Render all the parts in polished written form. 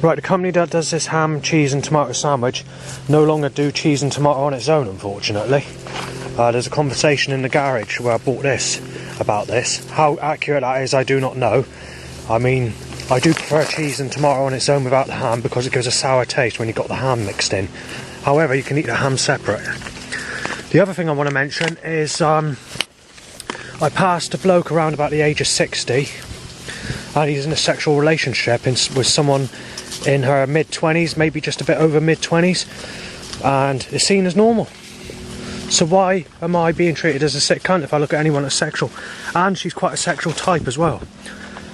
Right, the company that does this ham, cheese and tomato sandwich no longer do cheese and tomato on its own, unfortunately. There's a conversation in the garage where I bought this, about this. How accurate that is, I do not know. I mean, I do prefer cheese and tomato on its own without the ham because it gives a sour taste when you've got the ham mixed in. However, you can eat the ham separate. The other thing I want to mention is I passed a bloke around about the age of 60 and he's in a sexual relationship with someone in her mid-20s, maybe just a bit over mid-20s, and it's seen as normal. So why am I being treated as a sick cunt if I look at anyone as sexual? And she's quite a sexual type as well.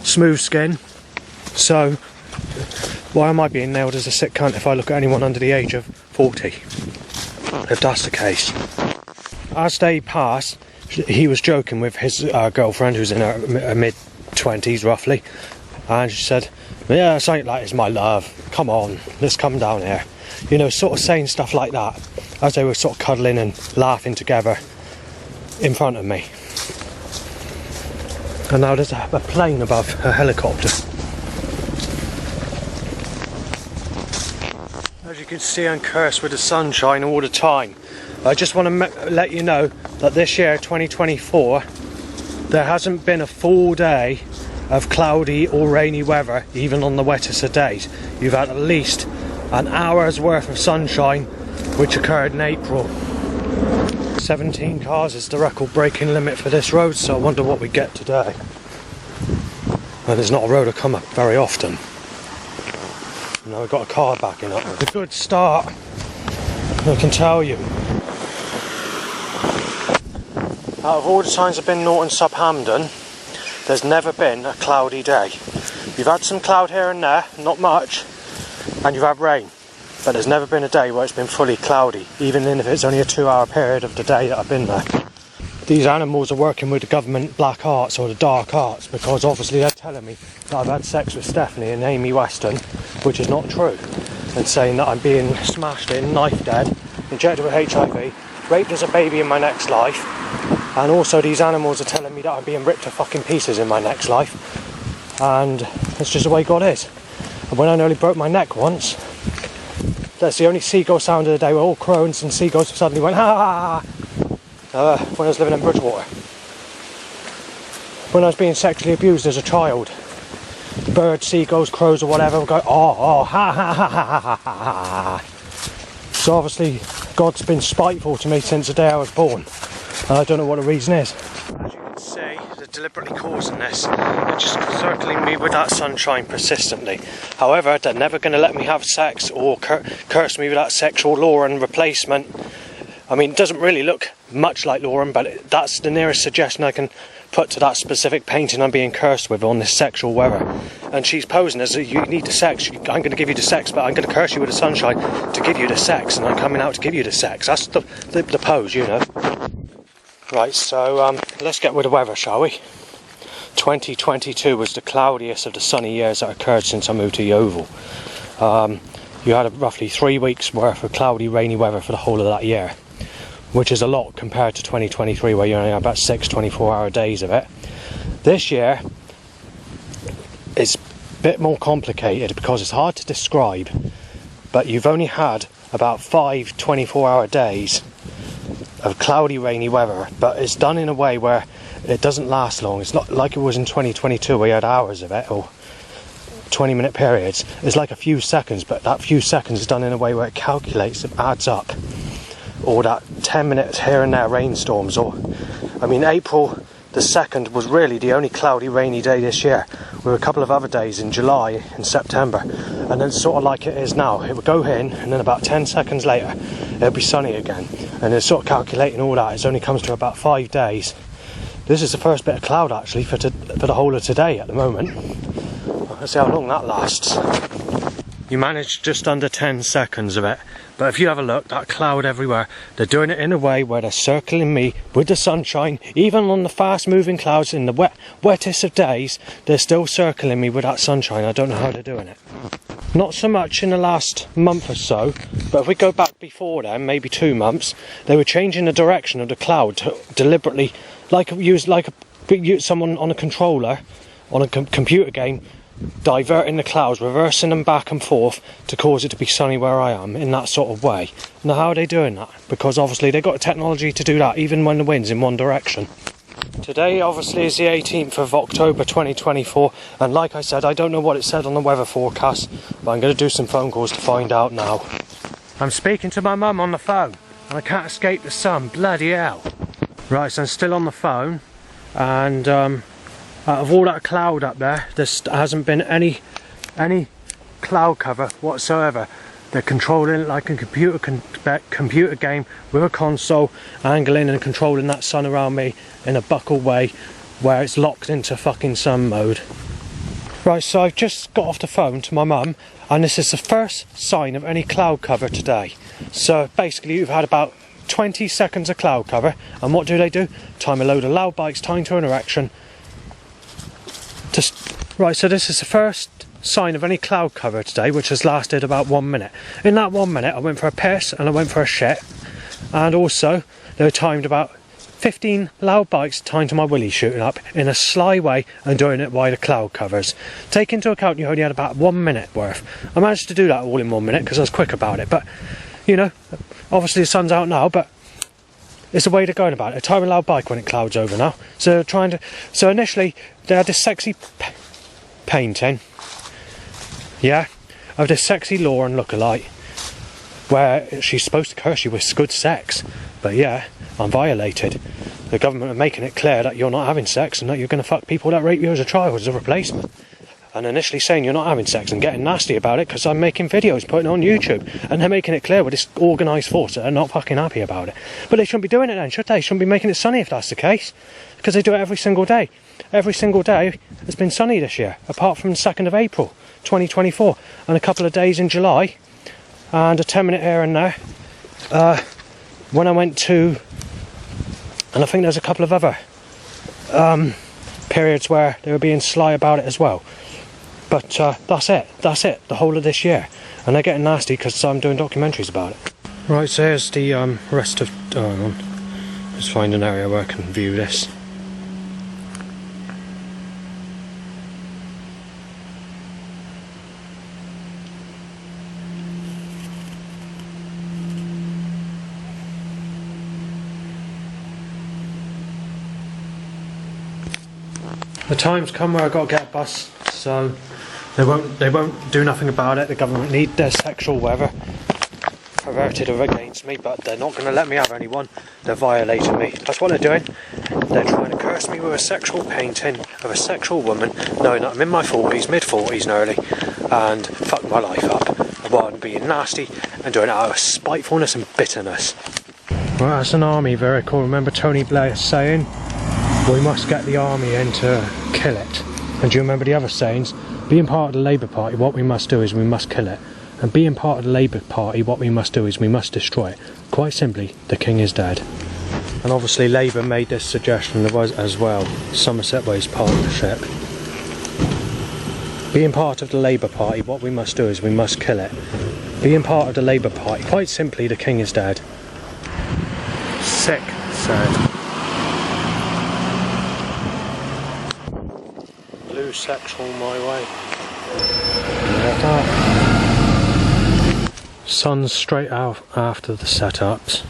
Smooth skin. So why am I being nailed as a sick cunt if I look at anyone under the age of 40? If that's the case. As they passed, he was joking with his girlfriend who's in her mid-20s roughly, and she said, "Yeah, something like it's my love. Come on, let's come down here." You know, sort of saying stuff like that as they were sort of cuddling and laughing together in front of me. And now there's a plane above, a helicopter. As you can see, I'm cursed with the sunshine all the time. I just want to let you know that this year, 2024, there hasn't been a full day of cloudy or rainy weather, even on the wettest of days. You've had at least an hour's worth of sunshine, which occurred in April. 17 cars is the record breaking limit for this road, so I wonder what we get today. And there's not a road I come up very often. Now we've got a car backing up. It's a good start, I can tell you. Out of all the times I've been Norton Sub Hampden, there's never been a cloudy day. You've had some cloud here and there, not much, and you've had rain. But there's never been a day where it's been fully cloudy, even if it's only a 2-hour period of the day that I've been there. These animals are working with the government black arts or the dark arts, because obviously they're telling me that I've had sex with Stephanie and Amy Weston, which is not true, and saying that I'm being smashed in, knife dead, injected with HIV, raped as a baby in my next life, and also these animals are telling me that I'm being ripped to fucking pieces in my next life, and that's just the way God is. And when I nearly broke my neck once, that's the only seagull sound of the day, where all crows and seagulls suddenly went ha ha ha. When I was living in Bridgewater. When I was being sexually abused as a child, the birds, seagulls, crows or whatever would go ha ha ha ha ha ha ha. So obviously God's been spiteful to me since the day I was born, and I don't know what the reason is. As you can see, they're deliberately causing this. They're just circling me with that sunshine persistently. However, they're never going to let me have sex or curse me with that sexual Lauren replacement. I mean, it doesn't really look much like Lauren, but that's the nearest suggestion I can put to that specific painting I'm being cursed with on this sexual weather. And she's posing as, you need the sex, I'm going to give you the sex, but I'm going to curse you with the sunshine to give you the sex, and I'm coming out to give you the sex. That's the pose, you know. Right, so let's get with the weather, shall we? 2022 was the cloudiest of the sunny years that occurred since I moved to Yeovil. You had roughly 3 weeks worth of cloudy, rainy weather for the whole of that year, which is a lot compared to 2023, where you only have about 6 24-hour days of it. This year is a bit more complicated because it's hard to describe, but you've only had about 5 24-hour days of cloudy, rainy weather, but it's done in a way where it doesn't last long. It's not like it was in 2022 where you had hours of it, or 20-minute periods. It's like a few seconds, but that few seconds is done in a way where it calculates, it adds up. Or that 10 minutes here and there rainstorms, or I mean, April the 2nd was really the only cloudy, rainy day this year, with a couple of other days in July and September, and then sort of like it is now, it would go in and then about 10 seconds later it'll be sunny again, and it's sort of calculating all that. It only comes to about 5 days. This is the first bit of cloud actually for the whole of today at the moment. Let's see how long that lasts. You managed just under 10 seconds of it, but if you have a look, that cloud everywhere, they're doing it in a way where they're circling me with the sunshine. Even on the fast moving clouds in the wettest of days, they're still circling me with that sunshine. I don't know how they're doing it. Not so much in the last month or so, but if we go back before then, maybe 2 months, they were changing the direction of the cloud to deliberately, like someone on a controller on a computer game diverting the clouds, reversing them back and forth to cause it to be sunny where I am in that sort of way. Now how are they doing that? Because obviously they've got the technology to do that even when the wind's in one direction. Today obviously is the 18th of October 2024, and like I said, I don't know what it said on the weather forecast, but I'm going to do some phone calls to find out now. I'm speaking to my mum on the phone and I can't escape the sun, bloody hell. Right, so I'm still on the phone, and out of all that cloud up there hasn't been any cloud cover whatsoever. They're controlling it like a computer game with a console, angling and controlling that sun around me in a buckle way where it's locked into fucking sun mode. Right, so I've just got off the phone to my mum, and this is the first sign of any cloud cover today. So basically you've had about 20 seconds of cloud cover, and what do? Time a load of loud bikes timed to an erection. Right, so this is the first sign of any cloud cover today, which has lasted about 1 minute. In that 1 minute I went for a piss and I went for a shit, and also they were timed about 15 loud bikes timed to my willy shooting up in a sly way and doing it while the cloud covers. Take into account you only had about 1 minute worth. I managed to do that all in 1 minute because I was quick about it, but you know, obviously the sun's out now, but it's the way they're going about it. Time a loud bike when it clouds over now. So so initially they had this sexy painting, yeah, of this sexy Lauren lookalike where she's supposed to curse you with good sex, but yeah, I'm violated. The government are making it clear that you're not having sex and that you're going to fuck people that rape you as a child as a replacement. And initially saying you're not having sex and getting nasty about it because I'm making videos, putting it on YouTube, and they're making it clear with this organised force that are not fucking happy about it. But they shouldn't be doing it then, should they? Shouldn't be making it sunny if that's the case, because they do it every single day. Every single day has been sunny this year, apart from the 2nd of April 2024, and a couple of days in July, and a 10-minute here and there when I went to, and I think there's a couple of other periods where they were being sly about it as well. But that's it, the whole of this year. And they're getting nasty because I'm doing documentaries about it. Right, so here's the rest of... Oh, hang on. Just find an area where I can view this. The time's come where I've got to get a bus, so they won't do nothing about it. The government need their sexual weather perverted against me, but they're not going to let me have anyone. They're violating me. That's what they're doing. They're trying to curse me with a sexual painting of a sexual woman, knowing that I'm in my 40s, mid-40s nearly, and fuck my life up while I'm being nasty and doing it out of spitefulness and bitterness. Well, that's an army vehicle. Remember Tony Blair saying, we must get the army in to kill it. And do you remember the other sayings? Being part of the Labour Party, what we must do is we must kill it. And being part of the Labour Party, what we must do is we must destroy it. Quite simply, the king is dead. And obviously Labour made this suggestion as well. Somerset Ways Partnership. Being part of the Labour Party, what we must do is we must kill it. Being part of the Labour Party, quite simply, the king is dead. Sick, sad. Blue sexual my way. Like that. Sun's straight out after the setups.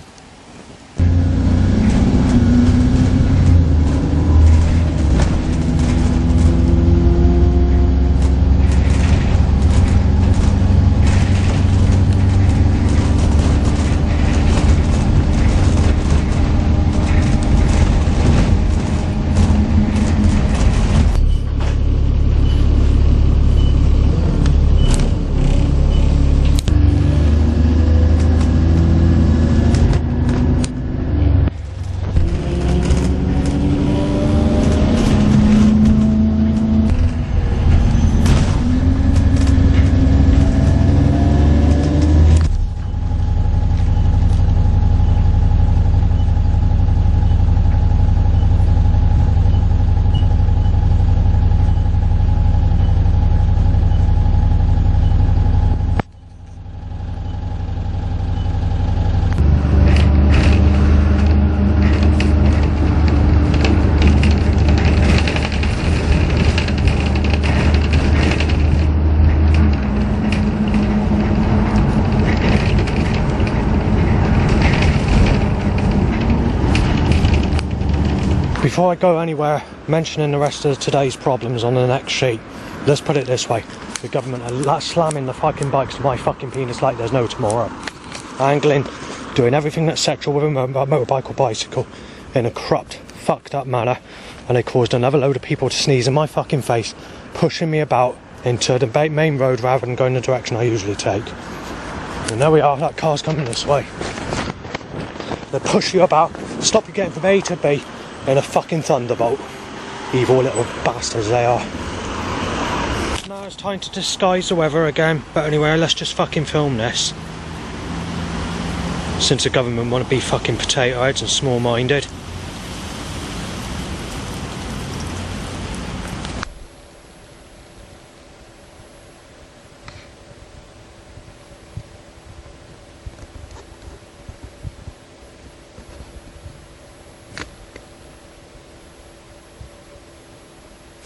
Before I go anywhere mentioning the rest of today's problems on the next sheet, let's put it this way. The government are slamming the fucking bikes to my fucking penis like there's no tomorrow. Angling, doing everything that's sexual with a motorbike or bicycle in a corrupt, fucked up manner, and they caused another load of people to sneeze in my fucking face, pushing me about into the main road rather than going the direction I usually take. And there we are, that car's coming this way. They push you about, stop you getting from A to B in a fucking thunderbolt. Evil little bastards they are. Now it's time to disguise the weather again, but anyway, let's just fucking film this. Since the government want to be fucking potato heads and small-minded.